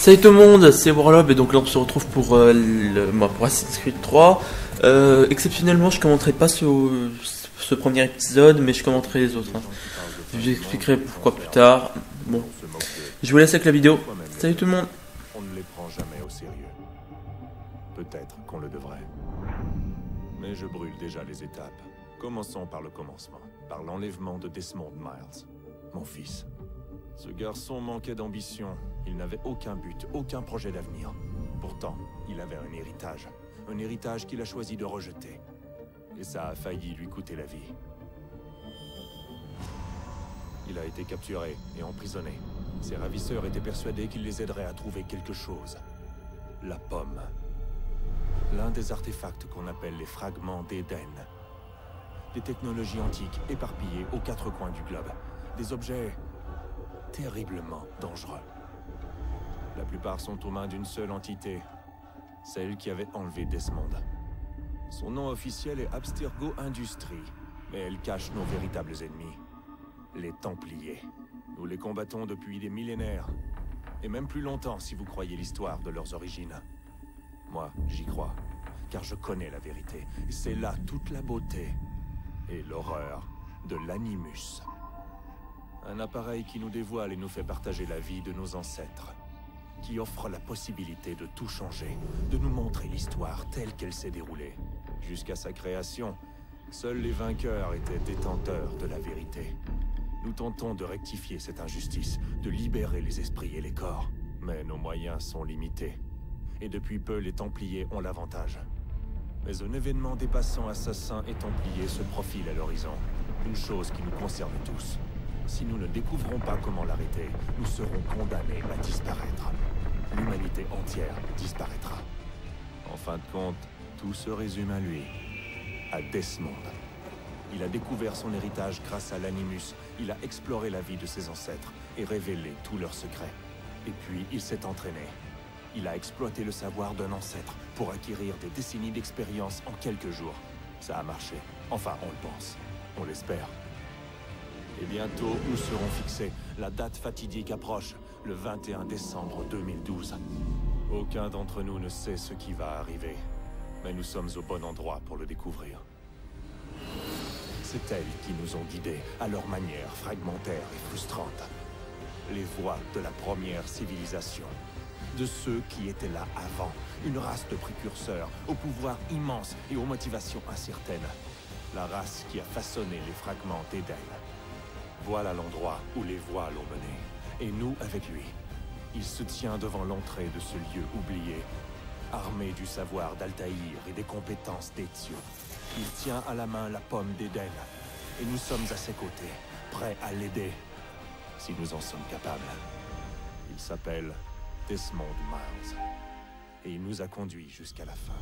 Salut tout le monde, c'est Warlob et donc là on se retrouve pour, pour Assassin's Creed 3. Exceptionnellement je commenterai pas ce premier épisode mais je commenterai les autres. Je vous expliquerai pourquoi plus tard. Bon, je vous laisse avec la vidéo. Salut tout le monde. On ne les prend jamais au sérieux. Peut-être qu'on le devrait. Mais je brûle déjà les étapes. Commençons par le commencement, par l'enlèvement de Desmond Miles, mon fils. Ce garçon manquait d'ambition. Il n'avait aucun but, aucun projet d'avenir. Pourtant, il avait un héritage qu'il a choisi de rejeter. Et ça a failli lui coûter la vie. Il a été capturé et emprisonné. Ses ravisseurs étaient persuadés qu'il les aiderait à trouver quelque chose. La pomme. L'un des artefacts qu'on appelle les fragments d'Éden. Des technologies antiques éparpillées aux quatre coins du globe. Des objets terriblement dangereux. La plupart sont aux mains d'une seule entité, celle qui avait enlevé Desmond. Son nom officiel est Abstergo Industries, mais elle cache nos véritables ennemis, les Templiers. Nous les combattons depuis des millénaires, et même plus longtemps si vous croyez l'histoire de leurs origines. Moi, j'y crois, car je connais la vérité, et c'est là toute la beauté et l'horreur de l'Animus. Un appareil qui nous dévoile et nous fait partager la vie de nos ancêtres, qui offre la possibilité de tout changer, de nous montrer l'histoire telle qu'elle s'est déroulée. Jusqu'à sa création, seuls les vainqueurs étaient détenteurs de la vérité. Nous tentons de rectifier cette injustice, de libérer les esprits et les corps. Mais nos moyens sont limités. Et depuis peu, les Templiers ont l'avantage. Mais un événement dépassant assassins et Templiers se profile à l'horizon. Une chose qui nous concerne tous. Si nous ne découvrons pas comment l'arrêter, nous serons condamnés à disparaître. L'humanité entière disparaîtra. En fin de compte, tout se résume à lui, à Desmond. Il a découvert son héritage grâce à l'Animus, il a exploré la vie de ses ancêtres et révélé tous leurs secrets. Et puis, il s'est entraîné. Il a exploité le savoir d'un ancêtre pour acquérir des décennies d'expérience en quelques jours. Ça a marché. Enfin, on le pense. On l'espère. Et bientôt, nous serons fixés. La date fatidique approche, le 21 décembre 2012. Aucun d'entre nous ne sait ce qui va arriver. Mais nous sommes au bon endroit pour le découvrir. C'est elles qui nous ont guidés, à leur manière fragmentaire et frustrante. Les voix de la première civilisation. De ceux qui étaient là avant. Une race de précurseurs, au pouvoir immense et aux motivations incertaines. La race qui a façonné les fragments d'Éden. Voilà l'endroit où les voix l'ont mené. Et nous avec lui. Il se tient devant l'entrée de ce lieu oublié, armé du savoir d'Altaïr et des compétences d'Ezio. Il tient à la main la pomme d'Éden. Et nous sommes à ses côtés, prêts à l'aider, si nous en sommes capables. Il s'appelle Desmond Miles. Et il nous a conduits jusqu'à la fin.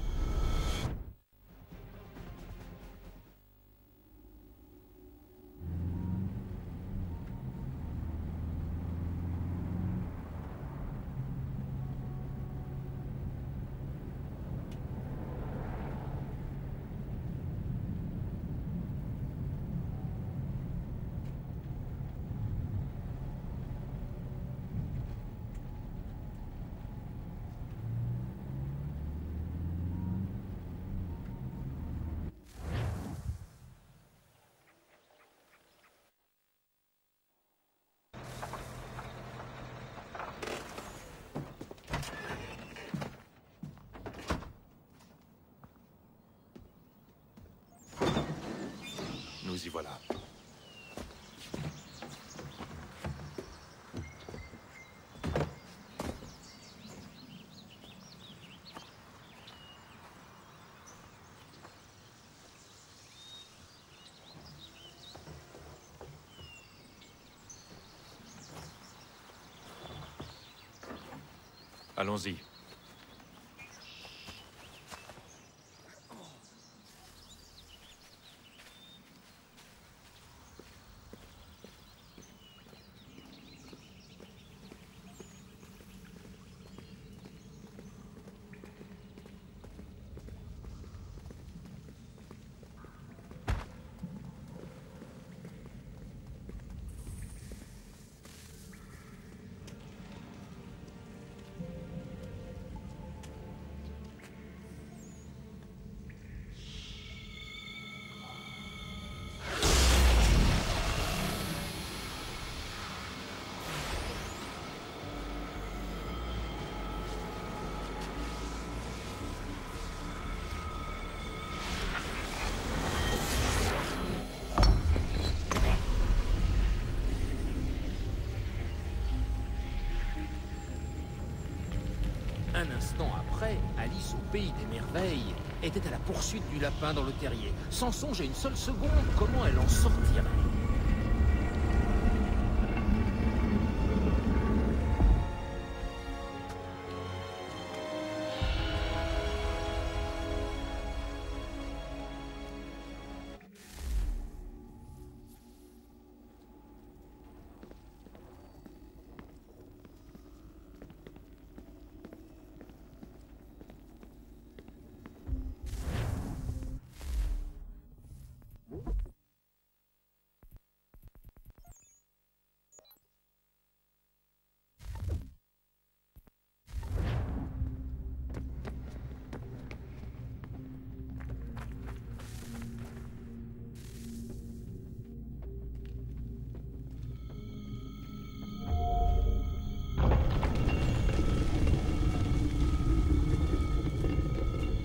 Nous y voilà. Allons-y. Un instant après, Alice au pays des merveilles était à la poursuite du lapin dans le terrier, sans songer une seule seconde comment elle en sortirait.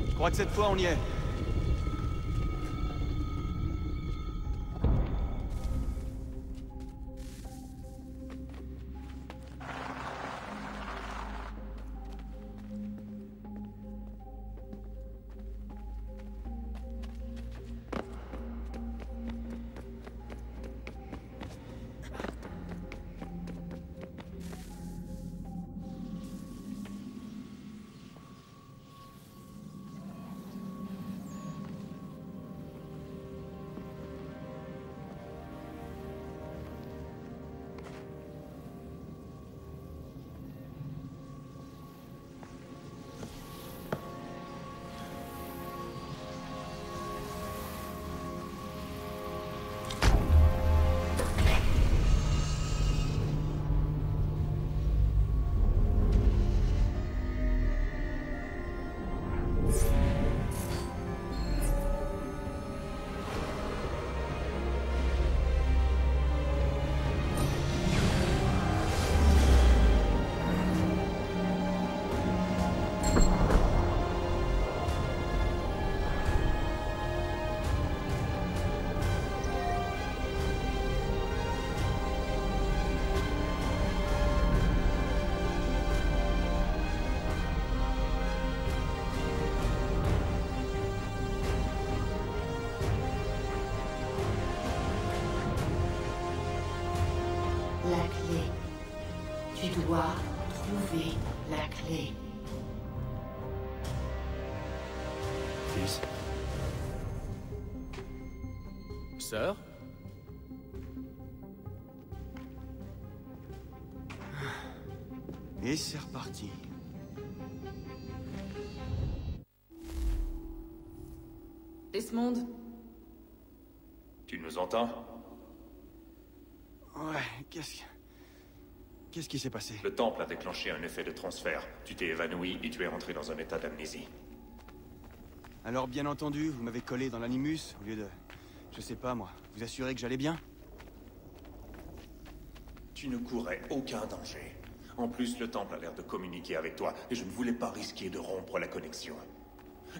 Je crois que cette fois on y est. La clé. Tu dois trouver la clé. Fils. Sœur? Et c'est reparti. Desmond, Tu nous entends? Ouais, qu'est-ce qui s'est passé? Le temple a déclenché un effet de transfert. Tu t'es évanoui et tu es rentré dans un état d'amnésie. Alors bien entendu, vous m'avez collé dans l'animus au lieu de... Je sais pas moi, vous assurer que j'allais bien? Tu ne courais aucun danger. En plus, le temple a l'air de communiquer avec toi, et je ne voulais pas risquer de rompre la connexion.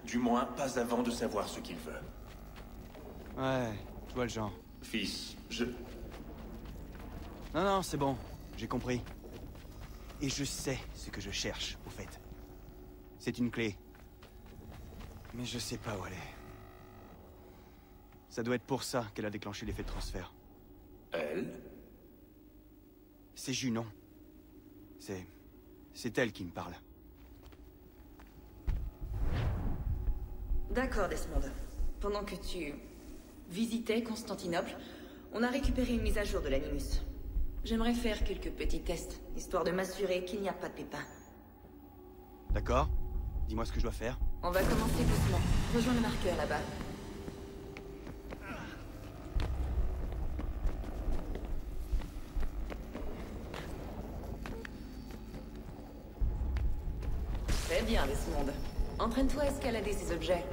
Du moins, pas avant de savoir ce qu'il veut. Ouais, je vois le genre. Fils, Non, c'est bon, j'ai compris. Et je sais ce que je cherche, au fait. C'est une clé. Mais je sais pas où elle est. Ça doit être pour ça qu'elle a déclenché l'effet de transfert. Elle? C'est Junon. C'est elle qui me parle. D'accord, Desmond. Pendant que tu visitais Constantinople, on a récupéré une mise à jour de l'Animus. J'aimerais faire quelques petits tests, histoire de m'assurer qu'il n'y a pas de pépins. D'accord? Dis-moi ce que je dois faire. On va commencer doucement. Rejoins le marqueur là-bas. Très bien, Desmond. Entraîne-toi à escalader ces objets.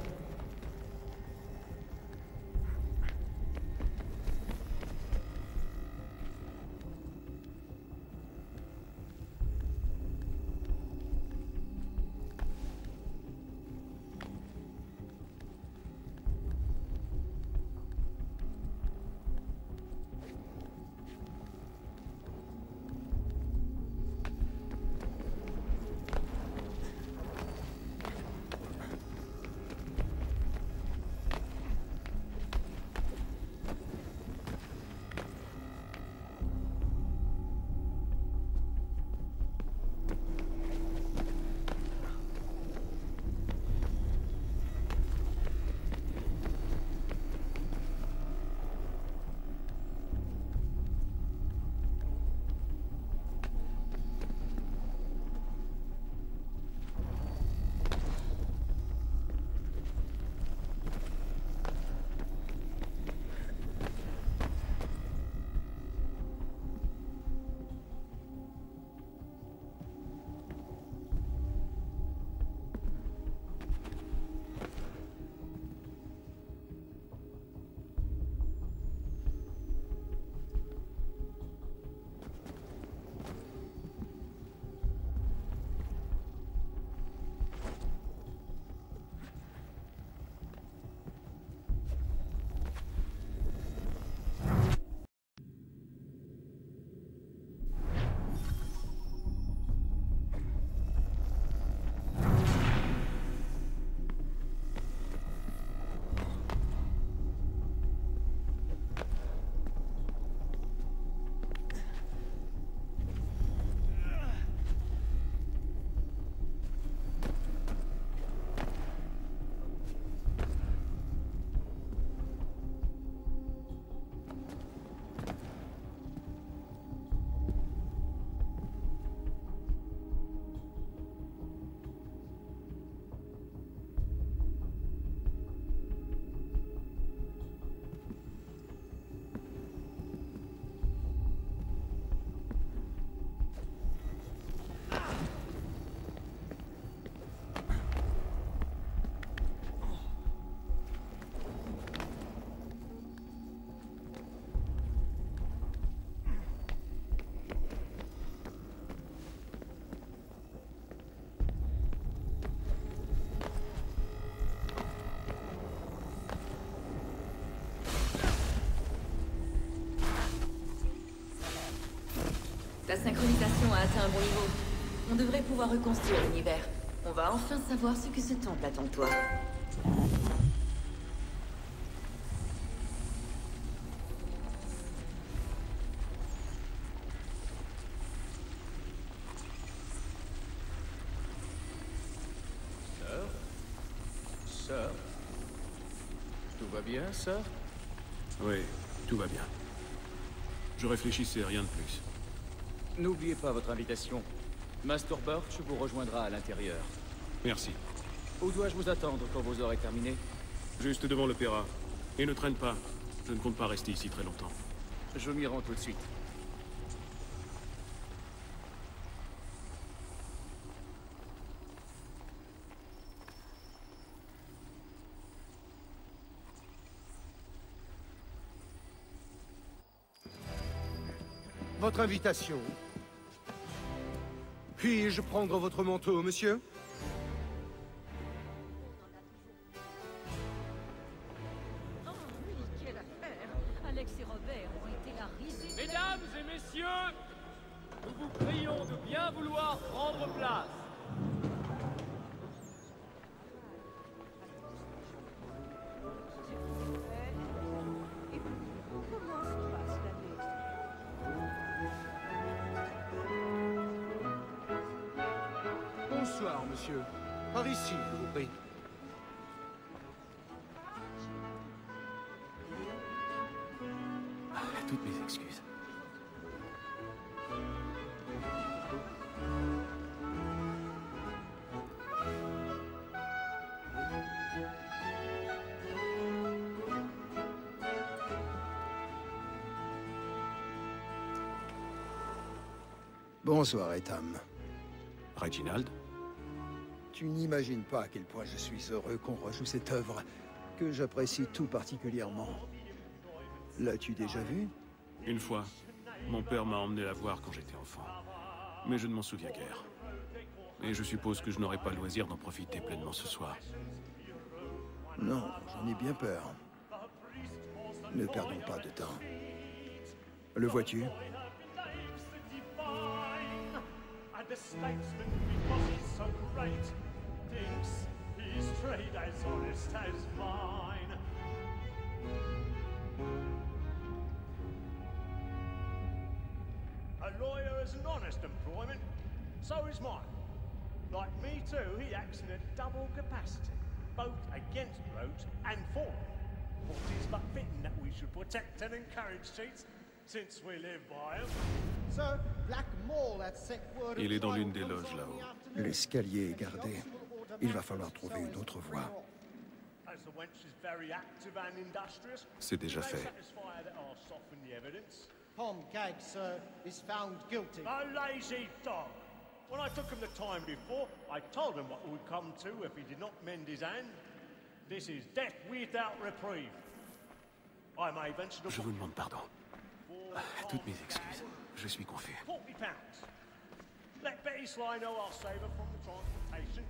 Ta synchronisation a atteint un bon niveau. On devrait pouvoir reconstruire l'univers. On va enfin savoir ce que ce temple attend de toi. Sœur? Tout va bien, sœur? Oui, tout va bien. Je réfléchissais, rien de plus. N'oubliez pas votre invitation. Master Birch vous rejoindra à l'intérieur. Merci. Où dois-je vous attendre quand vous aurez terminé? Juste devant l'opéra. Et ne traîne pas. Je ne compte pas rester ici très longtemps. Je m'y rends tout de suite. Votre invitation. Puis-je prendre votre manteau, monsieur? Oh oui, quelle affaire! Alex et Robert ont été la risée. Mesdames et messieurs, nous vous prions de bien vouloir prendre place. Et comment se passe l'année? Bonsoir, monsieur. Par ici, je vous prie. Toutes mes excuses. Bonsoir, Etham. Reginald? Tu n'imagines pas à quel point je suis heureux qu'on rejoue cette œuvre, que j'apprécie tout particulièrement. L'as-tu déjà vue? Une fois, mon père m'a emmené la voir quand j'étais enfant. Mais je ne m'en souviens guère. Et je suppose que je n'aurai pas le loisir d'en profiter pleinement ce soir. Non, j'en ai bien peur. Ne perdons pas de temps. Le vois-tu? The statesman, because he's so great, thinks his trade as honest as mine. A lawyer is an honest employment, so is mine. Like me too, he acts in a double capacity, both against roads and for them. What is but fitting that we should protect and encourage cheats, since we live by them. Il est dans l'une des loges là-haut. L'escalier est gardé. Il va falloir trouver une autre voie. As the wench is very active and industrious, C'est déjà may fait. satisfy that I'll soften the evidence. Tom Gagg, sir, is found guilty. A lazy dog! When I took him the time before, I told him what would come to if he did not mend his hand. This is death without reprieve. I may venture to... Je vous demande pardon. Toutes mes excuses. Je suis confus. £40. Let Betty Sly know I'll save her from the transportation.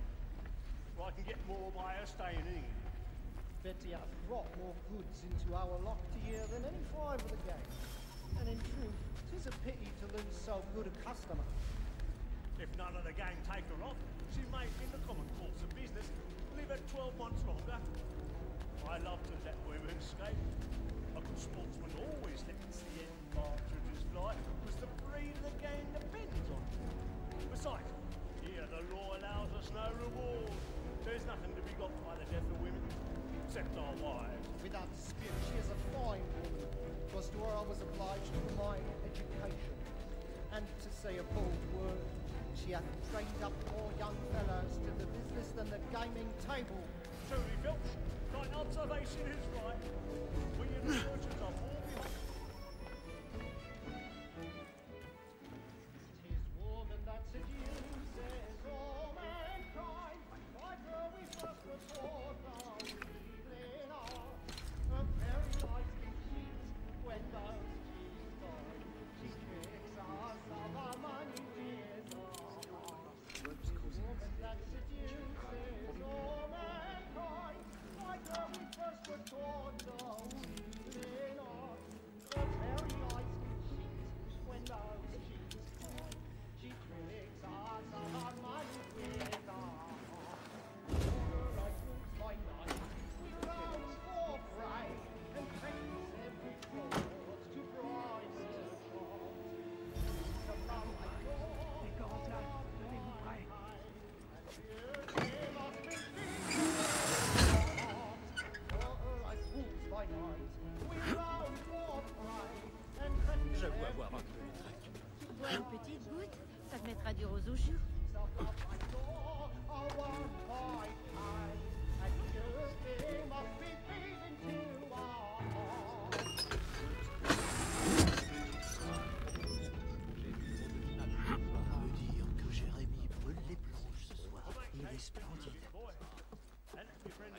So I can get more by her staying in. Betty hath brought more goods into our locked year than any five of the gang. And in truth, 'tis a pity to lose so good a customer. If none of the gang take her off, she may, in the common course of business, live her 12 months longer. I love to let women skate. A good sportsman always lets the end partridges fly, because the breed of the gang depends on it. Besides, here the law allows us no reward. There's nothing to be got by the death of women, except our wives. Without dispute, she is a fine woman. 'Twas to her I was obliged to my education. And to say a bold word, she hath trained up more young fellows to the business than the gaming table. Truly, Filch, thine observation is right. We in the churches are all behind. 'Tis woman that seduces all mankind. Like her we first were taught our evening hour. Her very eyes can cheat when those cheats find. She tricks us of our money tears woman that seduces all mankind. Like her we first were taught our evening hour. Her very eyes can cheat when those cheats find.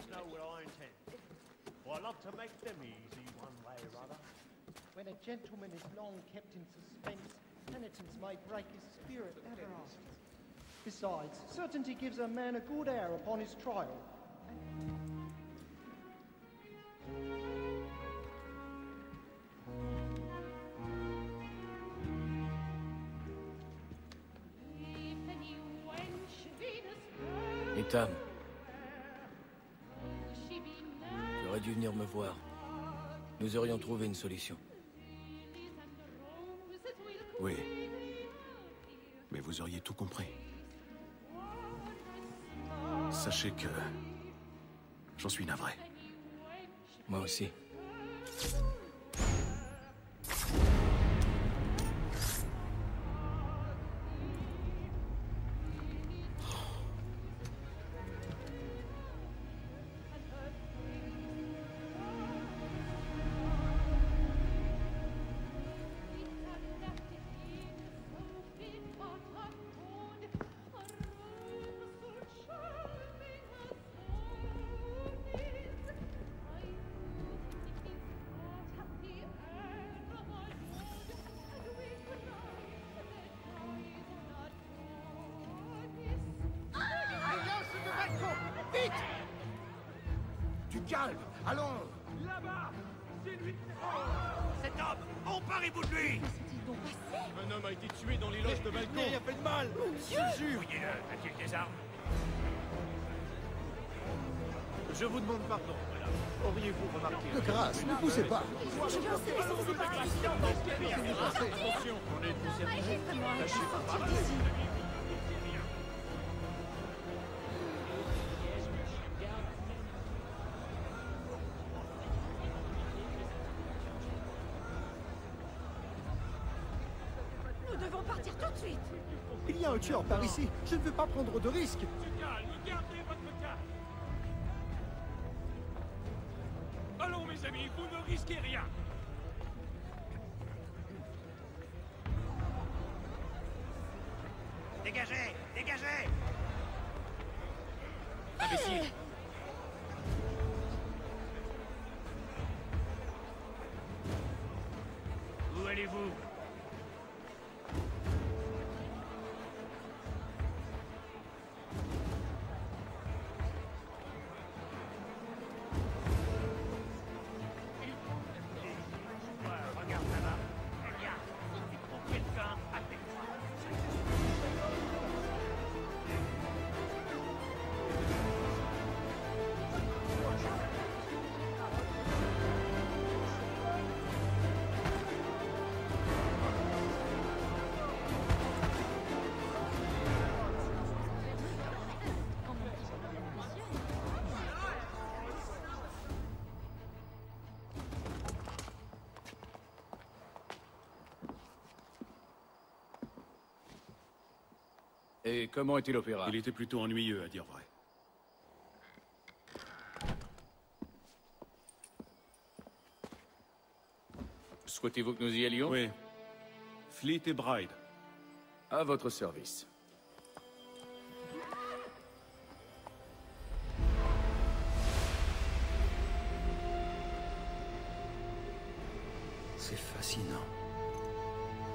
know what I intend. Well, I love to make them easy one way or other. When a gentleman is long kept in suspense, penitence may break his spirit ever after. Besides, certainty gives a man a good air upon his trial. Ethan. Tu aurais dû venir me voir. Nous aurions trouvé une solution. Oui. Mais vous auriez tout compris. Sachez que... j'en suis navré. Moi aussi. Vite! Du calme, allons! Là-bas! C'est lui! Cet homme! Emparez-vous de lui! Un homme a été tué dans les loges de balcon! Il a fait de mal! Je jure! Voyez-le, a-t-il des armes? Je vous demande pardon, madame. Auriez-vous remarqué... De grâce, ne poussez pas! Attention, on est tous sérieux. Lâchez pas. Nous devons partir tout de suite. Il y a un tueur par ici. Je ne veux pas prendre de risques. Calme, gardez votre calme. Allons, mes amis, vous ne risquez rien. Dégagez! Dégagez! Imbécile! Où allez-vous? Regarde là-bas. Eh bien, si tu trouves quelqu'un, appelle-moi. Et comment était l'opéra? Il était plutôt ennuyeux, à dire vrai. Souhaitez-vous que nous y allions? Oui. Fleet et Bride. À votre service. C'est fascinant.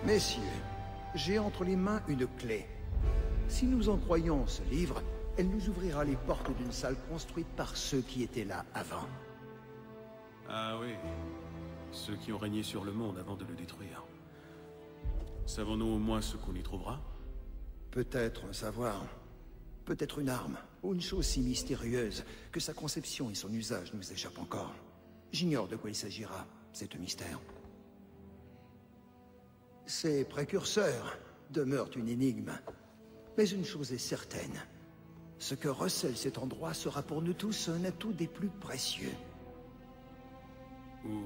Messieurs, j'ai entre les mains une clé. Si nous en croyons ce livre, elle nous ouvrira les portes d'une salle construite par ceux qui étaient là avant. Ah oui. Ceux qui ont régné sur le monde avant de le détruire. Savons-nous au moins ce qu'on y trouvera? Peut-être un savoir, peut-être une arme, ou une chose si mystérieuse que sa conception et son usage nous échappent encore. J'ignore de quoi il s'agira, c'est un mystère. Ces précurseurs demeurent une énigme. Mais une chose est certaine. Ce que recèle cet endroit sera pour nous tous un atout des plus précieux. Ou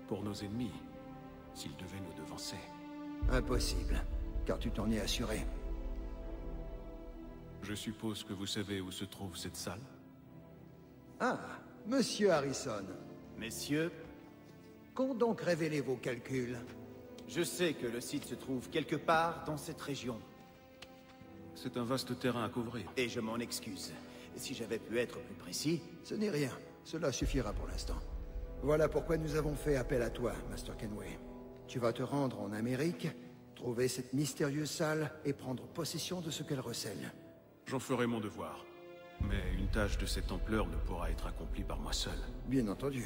pour nos ennemis, s'ils devaient nous devancer. Impossible, car tu t'en es assuré. Je suppose que vous savez où se trouve cette salle? Ah, Monsieur Harrison. Messieurs, Qu'ont donc révélé vos calculs? je sais que le site se trouve quelque part dans cette région. C'est un vaste terrain à couvrir. Et je m'en excuse. Si j'avais pu être plus précis... Ce n'est rien. Cela suffira pour l'instant. Voilà pourquoi nous avons fait appel à toi, Master Kenway. Tu vas te rendre en Amérique, trouver cette mystérieuse salle et prendre possession de ce qu'elle recèle. J'en ferai mon devoir. Mais une tâche de cette ampleur ne pourra être accomplie par moi seul. Bien entendu.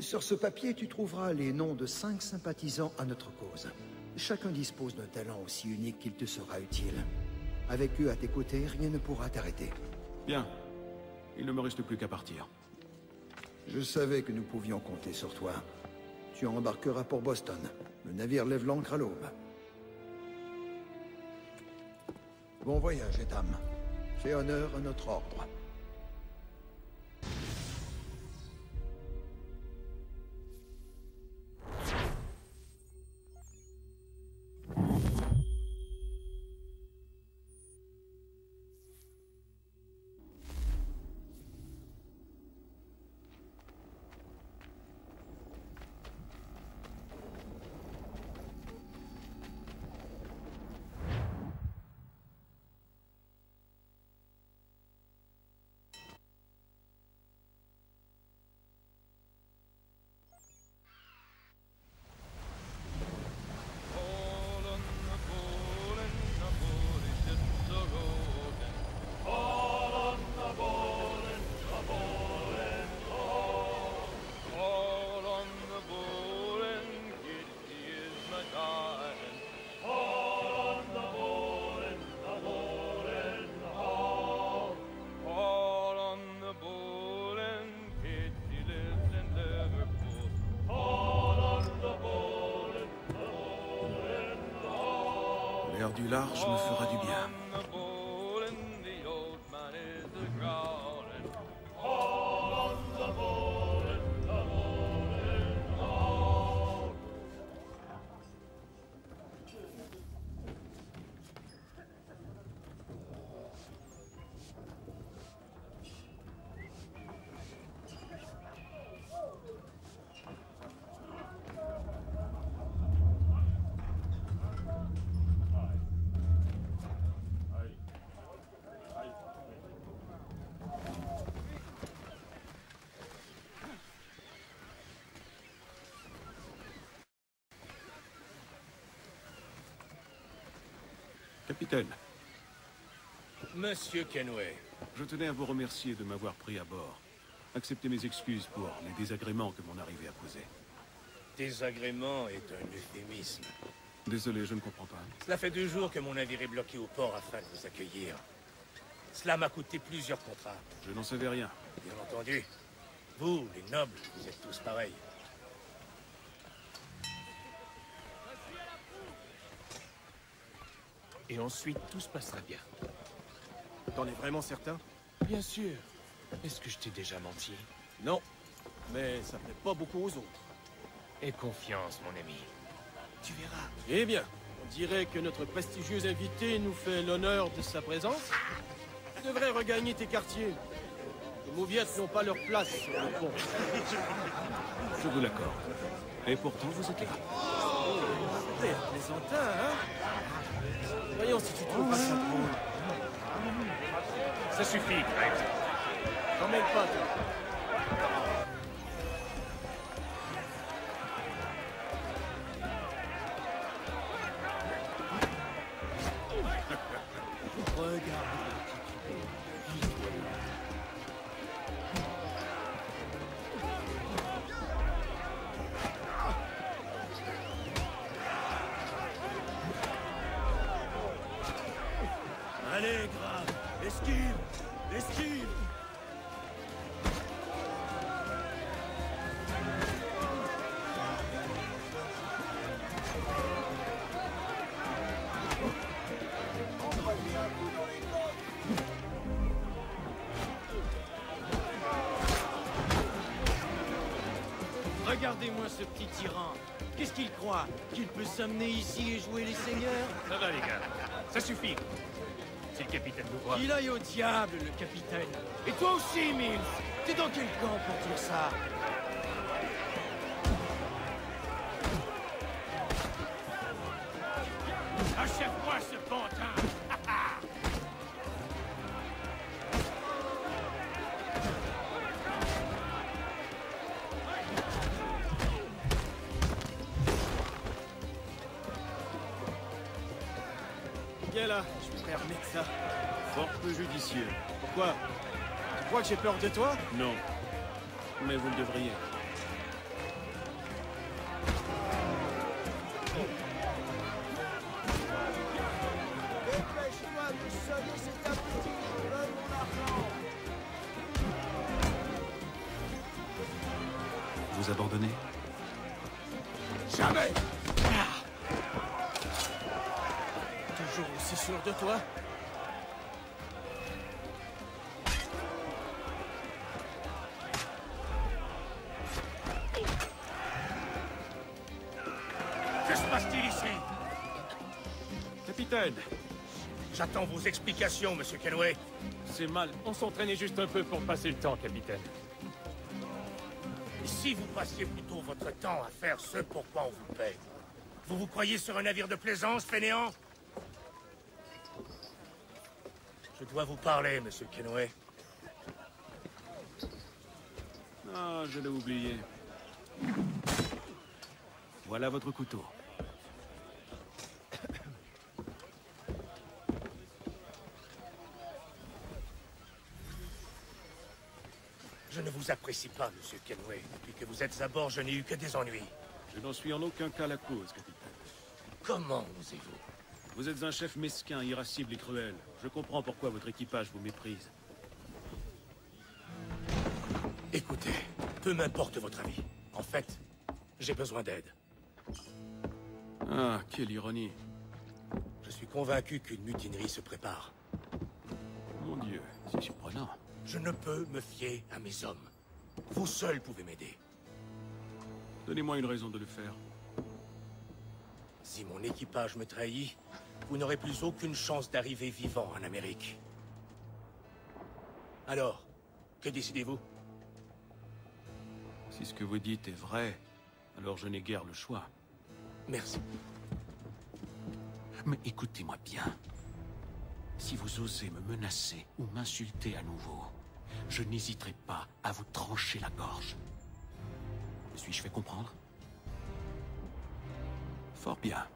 Sur ce papier, tu trouveras les noms de 5 sympathisants à notre cause. Chacun dispose d'un talent aussi unique qu'il te sera utile. Avec eux à tes côtés, rien ne pourra t'arrêter. Bien. Il ne me reste plus qu'à partir. Je savais que nous pouvions compter sur toi. Tu embarqueras pour Boston. Le navire lève l'ancre à l'aube. Bon voyage, Etham. Fais honneur à notre ordre. L'air du large me fera du bien. Capitaine. Monsieur Kenway. Je tenais à vous remercier de m'avoir pris à bord. Acceptez mes excuses pour les désagréments que mon arrivée a causés. Désagrément est un euphémisme. Désolé, je ne comprends pas. Cela fait 2 jours que mon navire est bloqué au port afin de vous accueillir. Cela m'a coûté plusieurs contrats. Je n'en savais rien. Bien entendu. Vous, les nobles, vous êtes tous pareils. Et ensuite, tout se passera bien. T'en es vraiment certain? Bien sûr. Est-ce que je t'ai déjà menti? Non. Mais ça plaît pas beaucoup aux autres. Aie confiance, mon ami. Tu verras. Eh bien, on dirait que notre prestigieux invité nous fait l'honneur de sa présence. Tu devrais regagner tes quartiers. Les mauviettes n'ont pas leur place sur le pont. Je vous l'accorde. Et pourtant, vous êtes là. T'es un plaisantin, hein? Voyons si tu trouves pas ça drôle. Ça suffit, Greg. T'en mêle pas, toi. Regarde. Allez, grave. Esquive. Esquive. Regardez-moi ce petit tyran. Qu'est-ce qu'il croit? Qu'il peut s'amener ici et jouer les seigneurs? Ça va, les gars. Ça suffit. Si le capitaine nous voit... Il aille au diable, le capitaine. Et toi aussi, Mills. T'es dans quel camp pour dire ça? Achève-moi ce pantin. là, je suis prêt à remettre ça. Fort peu judicieux. Pourquoi? Tu crois que j'ai peur de toi? Non. Mais vous le devriez. Dépêche-toi de sonner cet abruti. Ils veulent mon argent. Vous abandonnez? Jamais! Toujours aussi sûr de toi? Que se passe-t-il ici? Capitaine! J'attends vos explications, monsieur Kenway. C'est mal. On s'entraînait juste un peu pour passer le temps, capitaine. Et si vous passiez plutôt votre temps à faire ce pour quoi on vous paie? Vous vous croyez sur un navire de plaisance, fainéant? Je dois vous parler, monsieur Kenway. Ah, je l'ai oublié. Voilà votre couteau. Je ne vous apprécie pas, monsieur Kenway. Depuis que vous êtes à bord, je n'ai eu que des ennuis. Je n'en suis en aucun cas la cause, capitaine. Comment osez-vous? Vous êtes un chef mesquin, irascible et cruel. Je comprends pourquoi votre équipage vous méprise. Écoutez, peu m'importe votre avis. En fait, j'ai besoin d'aide. Ah, quelle ironie. Je suis convaincu qu'une mutinerie se prépare. Mon Dieu, c'est surprenant. Je ne peux me fier à mes hommes. Vous seul pouvez m'aider. Donnez-moi une raison de le faire. Si mon équipage me trahit, vous n'aurez plus aucune chance d'arriver vivant en Amérique. Alors, que décidez-vous? Si ce que vous dites est vrai, alors je n'ai guère le choix. Merci. Mais écoutez-moi bien. Si vous osez me menacer ou m'insulter à nouveau, je n'hésiterai pas à vous trancher la gorge. Me suis-je fait comprendre? Fort bien.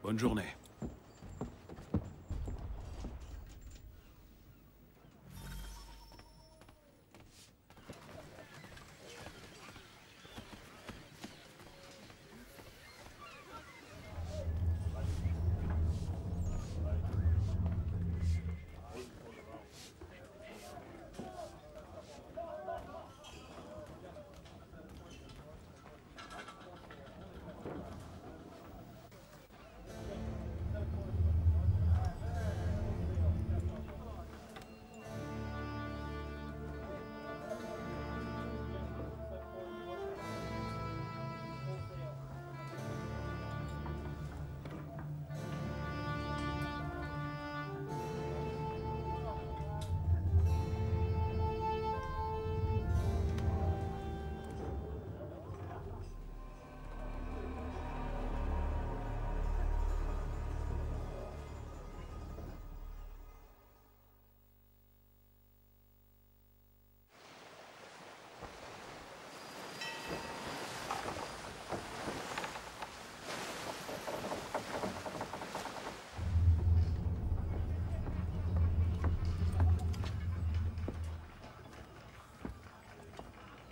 Bonne journée.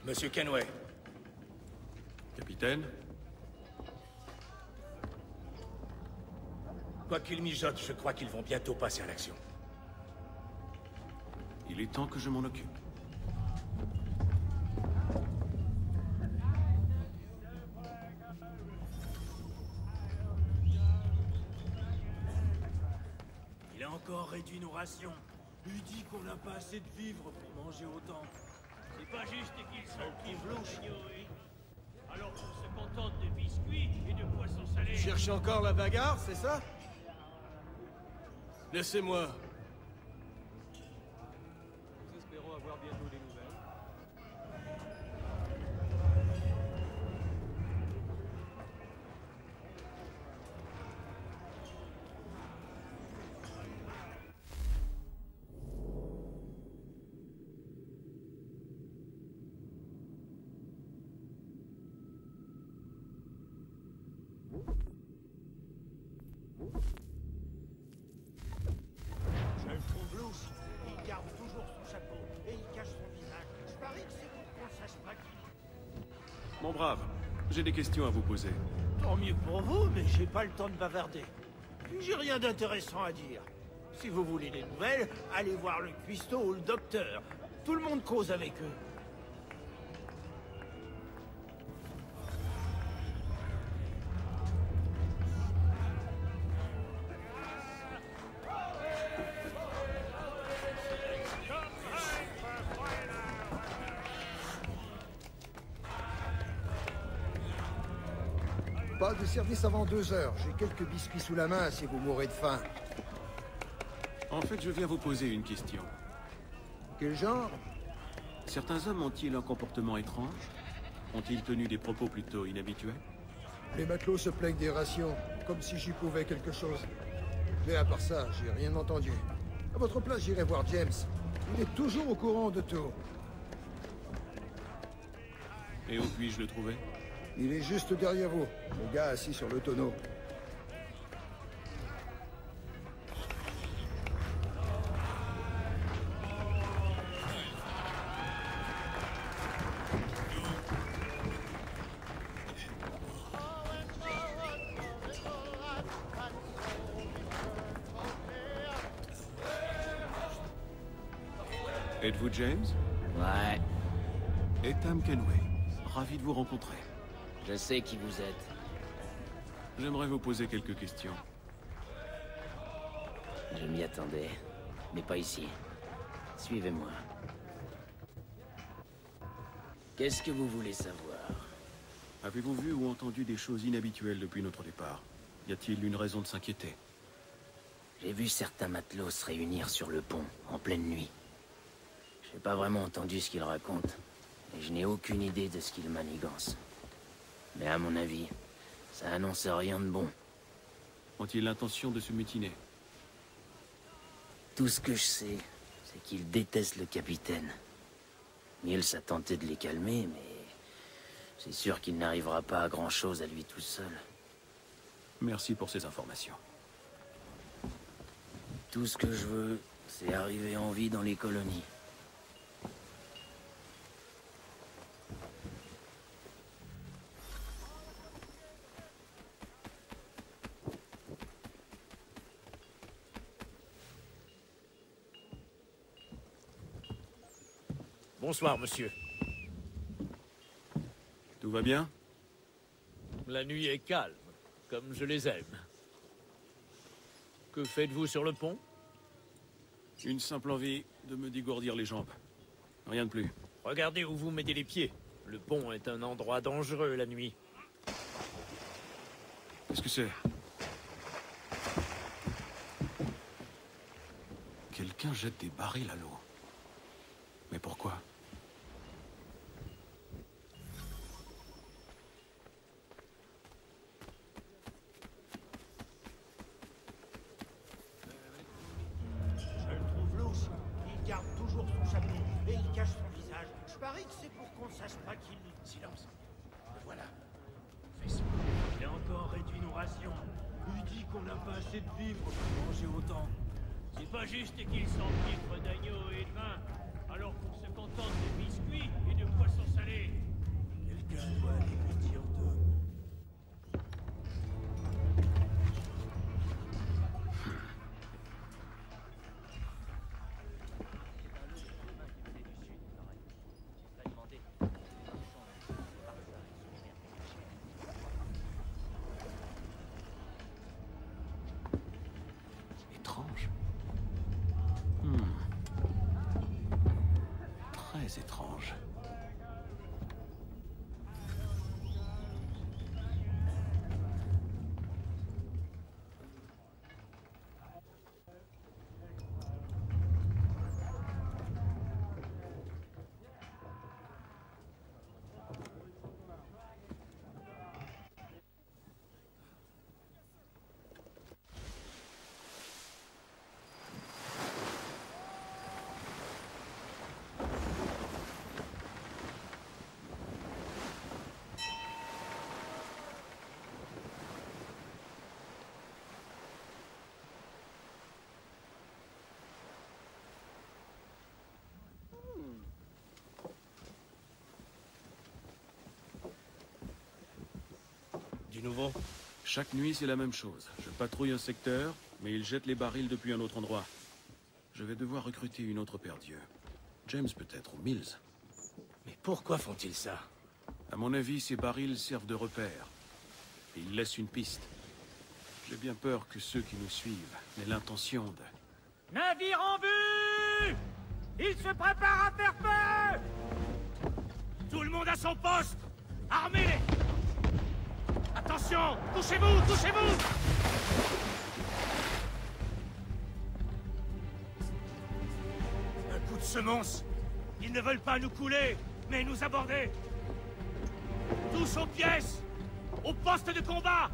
Monsieur Kenway. Capitaine? Quoi qu'ils mijotent, je crois qu'ils vont bientôt passer à l'action. Il est temps que je m'en occupe. Il a encore réduit nos rations. Lui dit qu'on n'a pas assez de vivres pour manger autant. C'est pas juste qu'ils sont qui blouchent, oui. Alors qu'on se contente de biscuits et de poissons salés. Tu cherches encore la bagarre, c'est ça? Laissez-moi. Nous espérons avoir bientôt des nouvelles. Mon brave, j'ai des questions à vous poser. Tant mieux pour vous, mais j'ai pas le temps de bavarder. Puis j'ai rien d'intéressant à dire. Si vous voulez des nouvelles, allez voir le cuistot ou le docteur. Tout le monde cause avec eux. Pas de service avant 2 heures. J'ai quelques biscuits sous la main si vous mourrez de faim. En fait, je viens vous poser une question. Quel genre? Certains hommes ont-ils un comportement étrange? Ont-ils tenu des propos plutôt inhabituels? Les matelots se plaignent des rations, comme si j'y pouvais quelque chose. Mais à part ça, j'ai rien entendu. À votre place, j'irai voir James. Il est toujours au courant de tout. Et où puis-je le trouver? Il est juste derrière vous, le gars assis sur le tonneau. Êtes-vous James? Ouais, Ethan Kenway. Ravi de vous rencontrer. je sais qui vous êtes. J'aimerais vous poser quelques questions. Je m'y attendais, mais pas ici. Suivez-moi. Qu'est-ce que vous voulez savoir? Avez-vous vu ou entendu des choses inhabituelles depuis notre départ? Y a-t-il une raison de s'inquiéter? J'ai vu certains matelots se réunir sur le pont, en pleine nuit. J'ai pas vraiment entendu ce qu'ils racontent, et je n'ai aucune idée de ce qu'ils manigancent. Mais à mon avis, ça annonce rien de bon. Ont-ils l'intention de se mutiner? Tout ce que je sais, c'est qu'ils détestent le capitaine. Niels a tenté de les calmer, mais c'est sûr qu'il n'arrivera pas à grand-chose à lui tout seul. Merci pour ces informations. Tout ce que je veux, c'est arriver en vie dans les colonies. Bonsoir, monsieur. Tout va bien? La nuit est calme, comme je les aime. Que faites-vous sur le pont? Une simple envie de me dégourdir les jambes. Rien de plus. Regardez où vous mettez les pieds. Le pont est un endroit dangereux la nuit. Qu'est-ce que c'est? Quelqu'un jette des barils à l'eau. Mais pourquoi? Je le trouve louche. Il garde toujours son chapeau et il cache son visage. Je parie que c'est pour qu'on ne sache pas qu'il... Silence. Le voilà. Fais ça. Il a encore réduit nos rations. Il dit qu'on n'a pas assez de vivres pour manger autant. C'est pas juste qu'ils s'empiffrent d'agneau et de vin, alors qu'on se contente de biscuits et de poissons salés. Quelqu'un doit aller lui dire d'eux. Étrange. Très étrange. nouveau? Chaque nuit, c'est la même chose. Je patrouille un secteur, mais ils jettent les barils depuis un autre endroit. Je vais devoir recruter une autre paire d'yeux. James peut-être, ou Mills. Mais pourquoi font-ils ça? À mon avis, ces barils servent de repère. Et ils laissent une piste. J'ai bien peur que ceux qui nous suivent n'aient l'intention de... Navire en vue! Il se prépare à faire feu! Tout le monde à son poste! Armez-les! Attention! Touchez-vous! Touchez-vous! Un coup de semonce! Ils ne veulent pas nous couler, mais nous aborder! Tous aux pièces! Au poste de combat!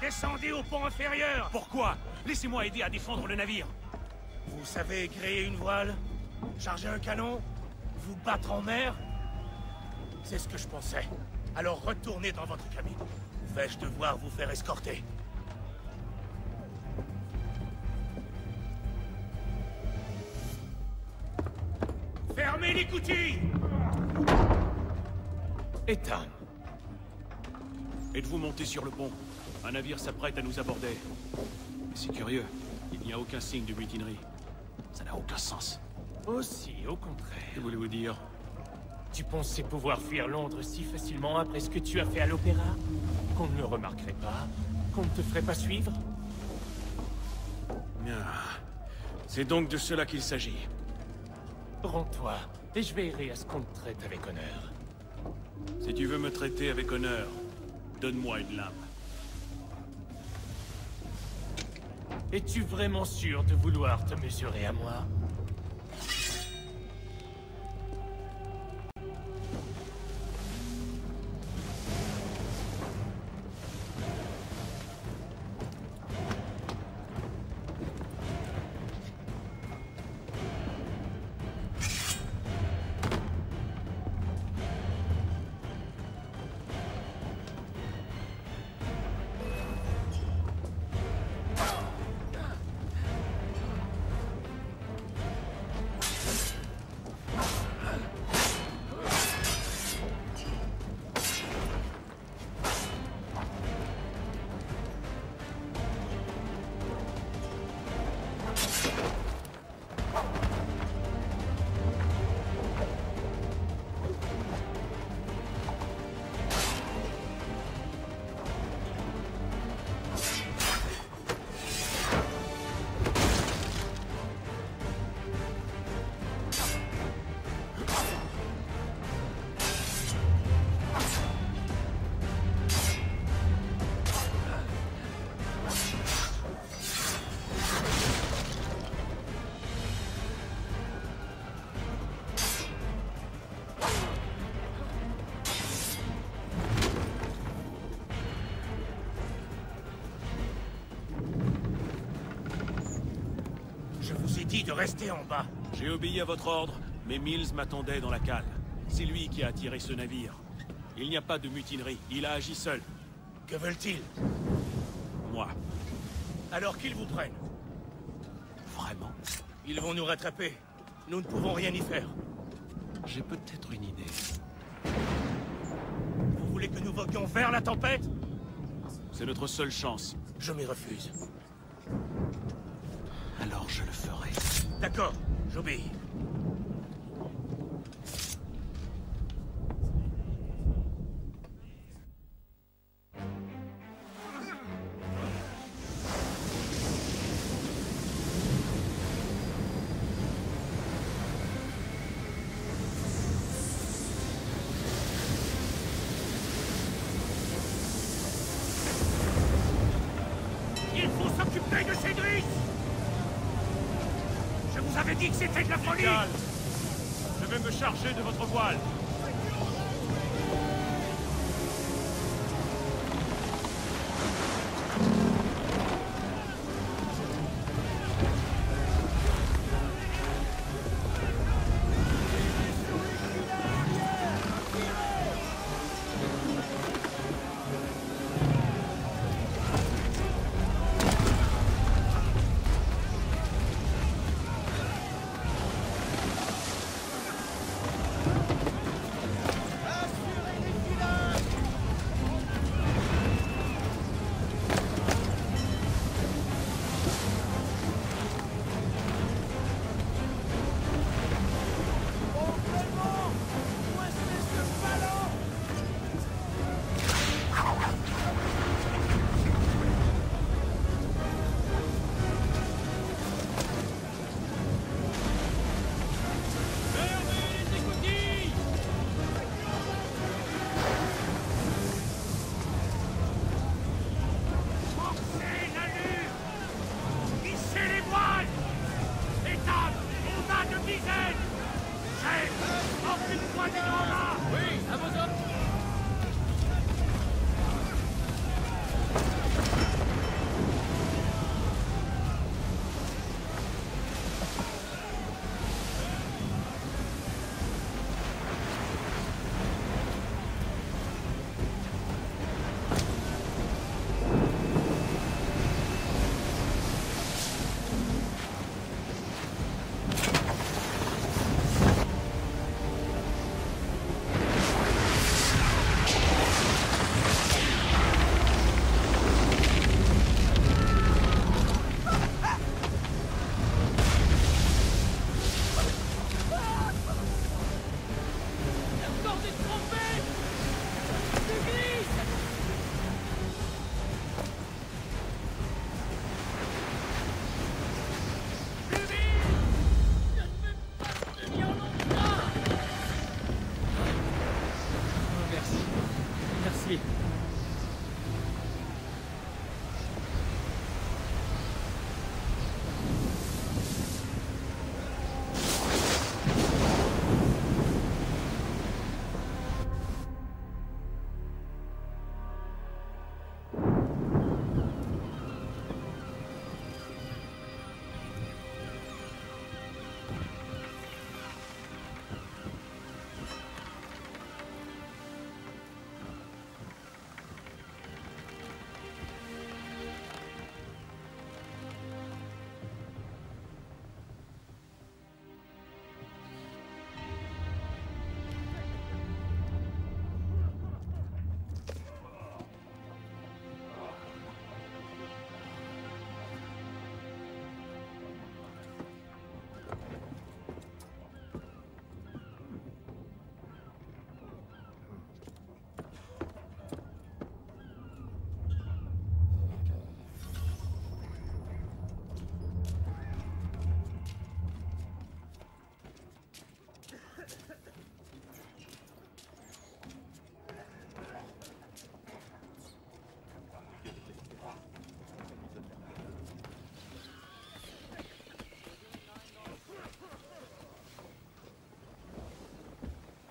Descendez au pont inférieur! Pourquoi? Laissez-moi aider à défendre le navire! Vous savez gréer une voile? Charger un canon? Vous battre en mer? C'est ce que je pensais. Alors retournez dans votre cabine. Vais-je devoir vous faire escorter? Fermez l'écoutille! Ethan. Êtes-vous monté sur le pont? Un navire s'apprête à nous aborder. Mais c'est curieux. Il n'y a aucun signe de mutinerie. Ça n'a aucun sens. Aussi, au contraire. Que voulez-vous dire? Tu pensais pouvoir fuir Londres si facilement après ce que tu as fait à l'opéra? Qu'on ne le remarquerait pas? Qu'on ne te ferait pas suivre? Ah, c'est donc de cela qu'il s'agit. Rends-toi, et je veillerai à ce qu'on te traite avec honneur. Si tu veux me traiter avec honneur, donne-moi une lame. Es-tu vraiment sûr de vouloir te mesurer à moi? Dit de rester en bas. J'ai obéi à votre ordre, mais Mills m'attendait dans la cale. C'est lui qui a attiré ce navire. Il n'y a pas de mutinerie, il a agi seul. Que veulent-ils? Moi. Alors qu'ils vous prennent. Vraiment? Ils vont nous rattraper. Nous ne pouvons rien y faire. J'ai peut-être une idée. Vous voulez que nous voguions vers la tempête? C'est notre seule chance. Je m'y refuse. Alors je le ferai. D'accord, j'obéis. Il faut s'occuper de Cédric! Je vous avais dit que c'était de la folie! Calme. Je vais me charger de votre voile.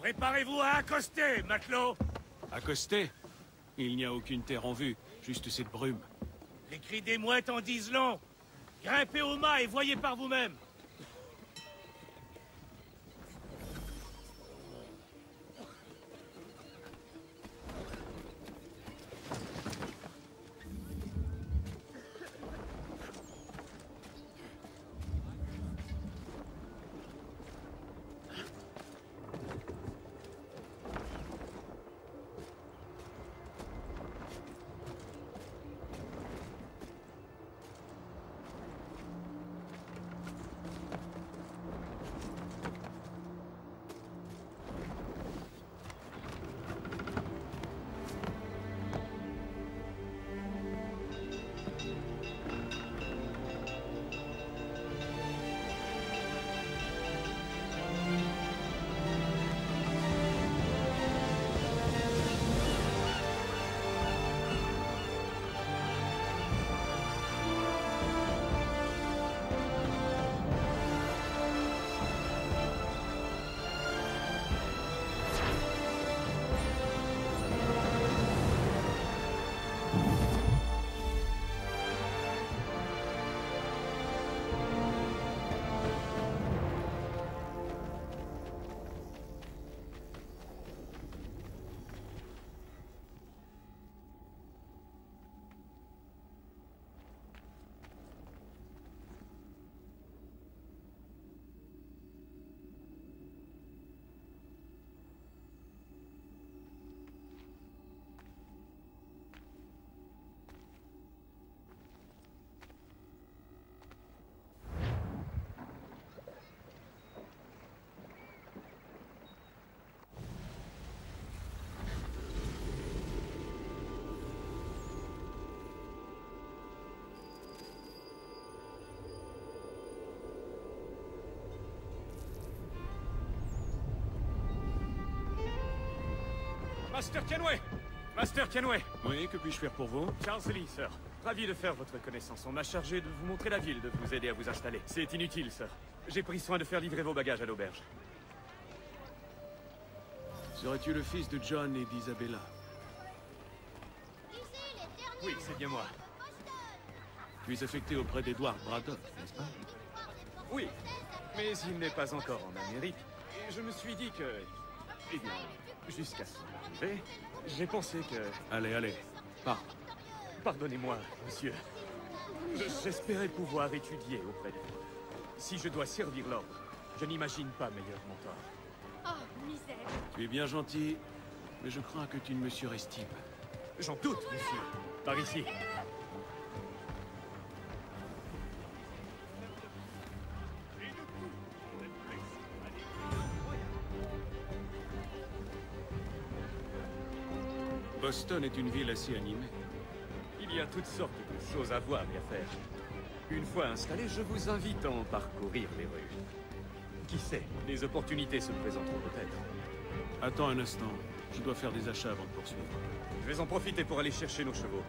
Préparez-vous à accoster, matelot. Accoster? Il n'y a aucune terre en vue, juste cette brume. Les cris des mouettes en disent long. Grimpez au mât et voyez par vous-même. Master Kenway! Master Kenway! Oui, que puis-je faire pour vous? Charles Lee, sir. Ravi de faire votre connaissance. On m'a chargé de vous montrer la ville, de vous aider à vous installer. C'est inutile, sir. J'ai pris soin de faire livrer vos bagages à l'auberge. Serais-tu le fils de John et d'Isabella? Oui, c'est bien moi. Tu es affecté auprès d'Edward Braddock, n'est-ce pas? Oui, mais il n'est pas encore en Amérique. Et je me suis dit que... Eh bien, jusqu'à son arrivée, j'ai pensé que... Allez, allez, parle. Pardonnez-moi, monsieur. J'espérais pouvoir étudier auprès de vous. Si je dois servir l'ordre, je n'imagine pas meilleur mentor. Oh, misère. Tu es bien gentil, mais je crains que tu ne me surestimes. J'en doute, monsieur. Par ici. Boston est une ville assez animée. Il y a toutes sortes de choses à voir et à faire. Une fois installé, je vous invite à en parcourir les rues. Qui sait, les opportunités se présenteront peut-être. Attends un instant, je dois faire des achats avant de poursuivre. Je vais en profiter pour aller chercher nos chevaux.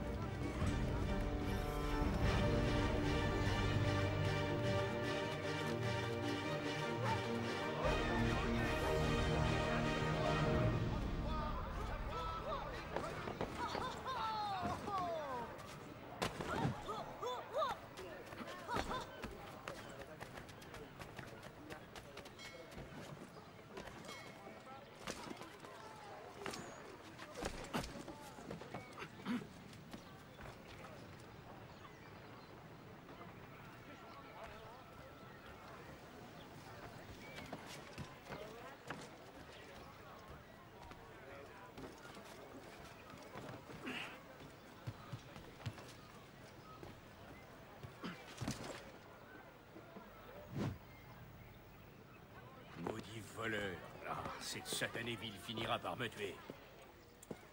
Maudit voleur. Ah, cette satanée ville finira par me tuer.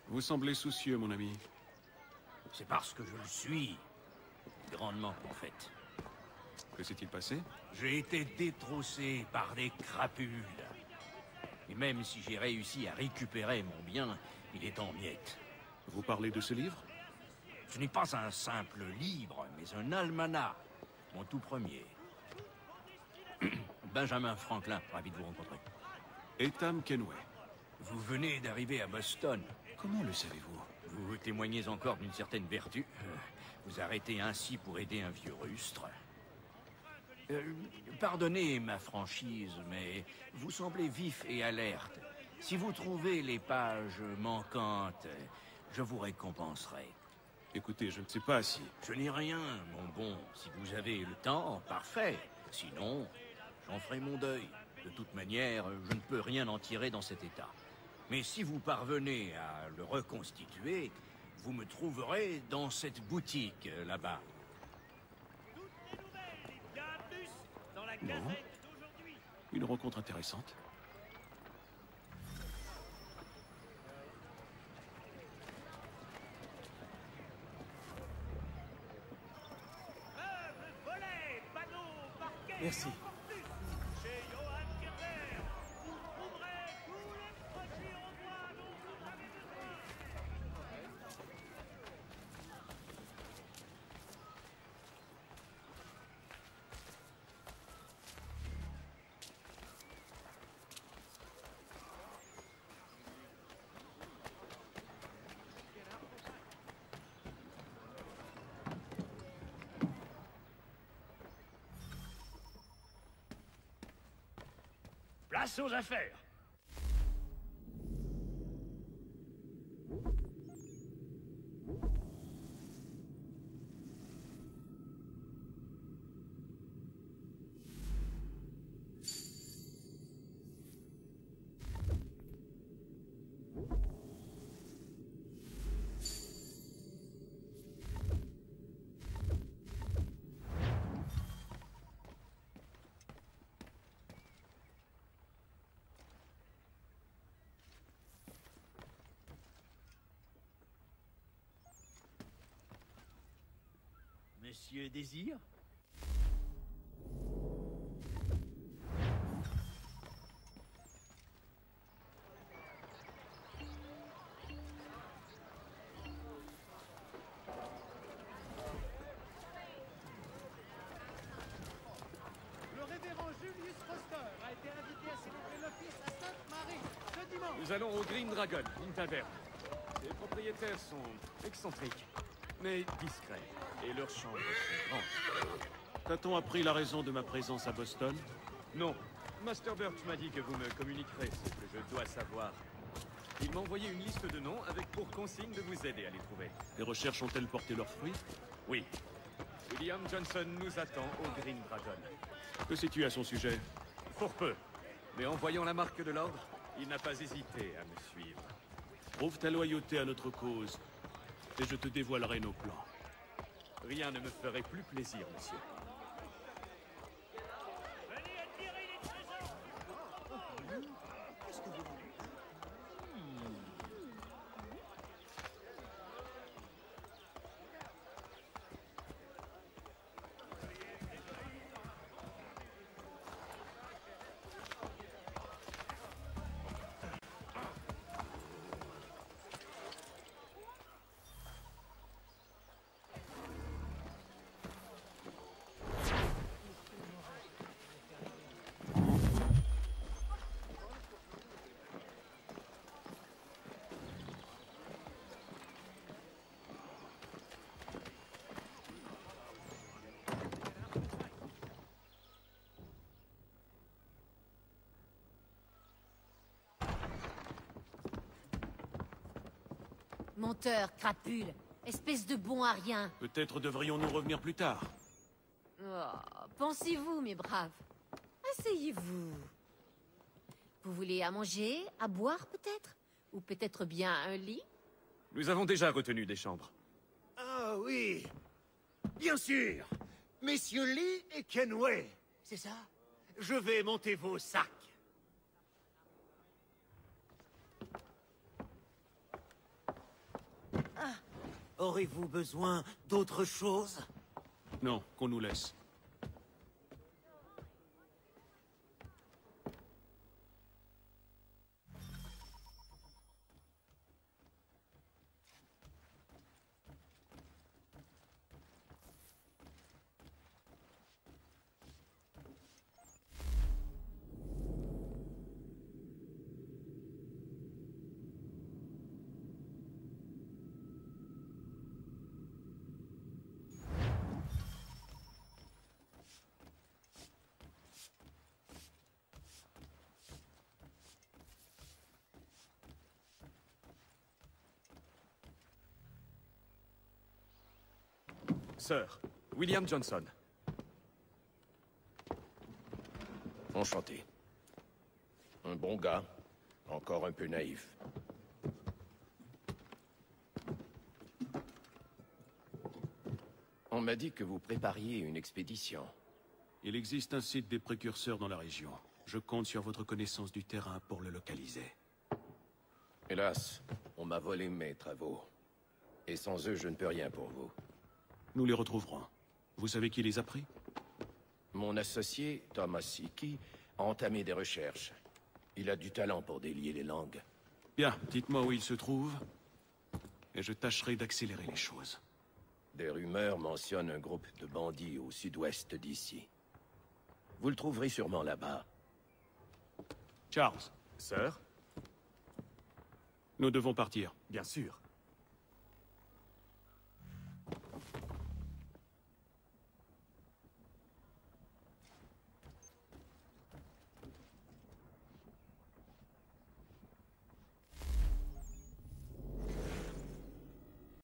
Vous semblez soucieux, mon ami. C'est parce que je le suis. Grandement, en fait. Que s'est-il passé? J'ai été détroussé par des crapules. Et même si j'ai réussi à récupérer mon bien, il est en miettes. Vous parlez de ce livre? Ce n'est pas un simple livre, mais un almanach. Mon tout premier. Benjamin Franklin, ravi de vous rencontrer. Etam Kenway. Vous venez d'arriver à Boston. Comment le savez-vous? Vous témoignez encore d'une certaine vertu. Vous arrêtez ainsi pour aider un vieux rustre. Pardonnez ma franchise, mais vous semblez vif et alerte. Si vous trouvez les pages manquantes, je vous récompenserai. Écoutez, je ne sais pas si... Je n'ai rien, mon bon. Si vous avez le temps, parfait. Sinon, j'en ferai mon deuil. De toute manière, je ne peux rien en tirer dans cet état. Mais si vous parvenez à le reconstituer, vous me trouverez dans cette boutique là-bas. Bon. Une rencontre intéressante. Merci. Place aux affaires. Monsieur Désir? Le révérend Julius Foster a été invité à célébrer l'office à Sainte-Marie ce dimanche. Nous allons au Green Dragon, une taverne. Les propriétaires sont excentriques, mais discrets. Et leurs chambres sont grandes. T'a-t-on appris la raison de ma présence à Boston? Non. Master Burt m'a dit que vous me communiquerez ce que je dois savoir. Il m'a envoyé une liste de noms avec pour consigne de vous aider à les trouver. Les recherches ont-elles porté leurs fruits? Oui. William Johnson nous attend au Green Dragon. Que sais-tu à son sujet? Fort peu. Mais en voyant la marque de l'ordre, il n'a pas hésité à me suivre. Prouve ta loyauté à notre cause, et je te dévoilerai nos plans. Rien ne me ferait plus plaisir, monsieur. Menteur, crapule, espèce de bon à rien. Peut-être devrions-nous revenir plus tard. Oh, pensez-vous, mes braves. Asseyez-vous. Vous voulez à manger, à boire peut-être? Ou peut-être bien un lit? Nous avons déjà retenu des chambres. Ah oui, bien sûr. Messieurs Lee et Kenway, c'est ça? Je vais monter vos sacs. Ah, aurez-vous besoin d'autre chose? Non, qu'on nous laisse. Sir, William Johnson. Enchanté. Un bon gars, encore un peu naïf. On m'a dit que vous prépariez une expédition. Il existe un site des précurseurs dans la région. Je compte sur votre connaissance du terrain pour le localiser. Hélas, on m'a volé mes travaux. Et sans eux, je ne peux rien pour vous. Nous les retrouverons. Vous savez qui les a pris? Mon associé, Thomas Hickey, a entamé des recherches. Il a du talent pour délier les langues. Bien, dites-moi où il se trouve, et je tâcherai d'accélérer les choses. Des rumeurs mentionnent un groupe de bandits au sud-ouest d'ici. Vous le trouverez sûrement là-bas. Charles. Sir? Nous devons partir. Bien sûr.